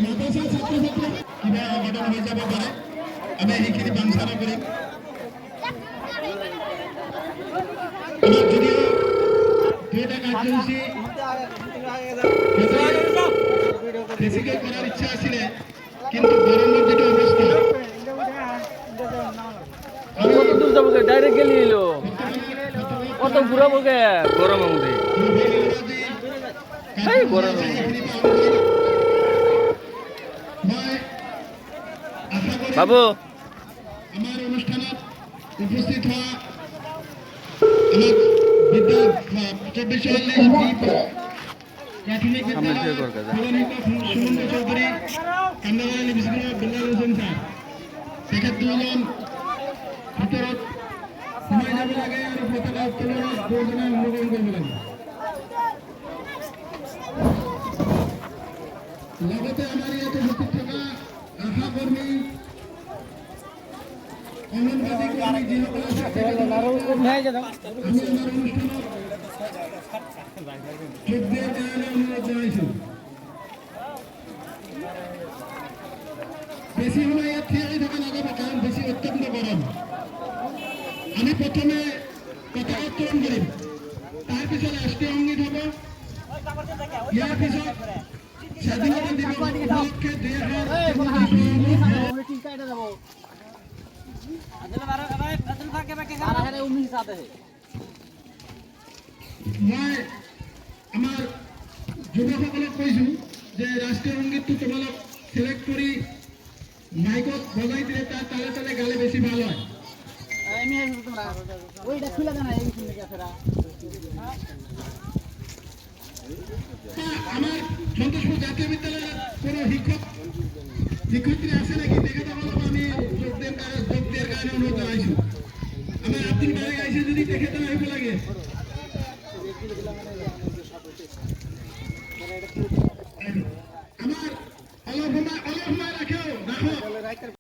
মাদ্রাসাৰ ছাত্ৰ-ছাত্ৰী কিবা অঘটন হৈ যাব পাৰে আমি সেইখিনি বাঞ্ছনা কৰিম যদিও দুটা কাৰ্যসূচী বেছিকৈ কৰাৰ ইচ্ছা আছিলে কিন্তু গৰমৰ যিটো অৱস্থা কত দূর যাবো ডাইরেক্ট গেলি এলো কত ঘুরাবো গে গরমের মধ্যে এই গরমের মধ্যে বাবু আমার অনুষ্ঠানত উপস্থিত হওয়া আমার বিদ্যা 24 প্রাথমিক বিদ্যালয় সুমন্ত চৌধুরী কান্দাবাড়ি বিশ্ববিদ্যালয় বিল্লাল হোসেন স্যার তেখেত দুজন ভিতৰত সোমাই যাব লাগে আৰু পতাকা উত্তোলনত দুজনে অংশগ্ৰহণ কৰিব লাগে লগতে আমাৰ ইয়াতে উপস্থিত থকা আশা কৰ্মী অংগনবাদী কৰ্মী যিসকল আছে আমি আমাৰ অনুষ্ঠানত যোগ দিয়াৰ কাৰণে অনুৰোধ জনাইছোঁ বেছি সময় ইয়াত থিয় হৈ থকা নাযাব কাৰণ বেছি অত্যন্ত গৰম আমি প্ৰথমে পতাকা উত্তোলন কৰিম তাৰপিছত ৰাষ্ট্ৰীয় সংগীত হ'ব ইয়াৰ পিছত স্বাধীনতা দিৱস উপলক্ষে মই আমাৰ যুৱকসকলক কৈছোঁ যে ৰাষ্ট্ৰীয় সংগীতটো তোমালোক সিলেক্ট কৰি মাইকত বজাই দিলে তার তালে তালে গালে বেশি ভালো হয় আমার সন্তোষপুর জাতীয় বিদ্যালয়ের কোনো শিক্ষার্থী আছে নাকি তেখেত আমি যোগ দিয়ার কারণে অনুরোধ জানাইছো আমার আব্দুল মালিক আইসে যদি তেখেত আহিব লাগে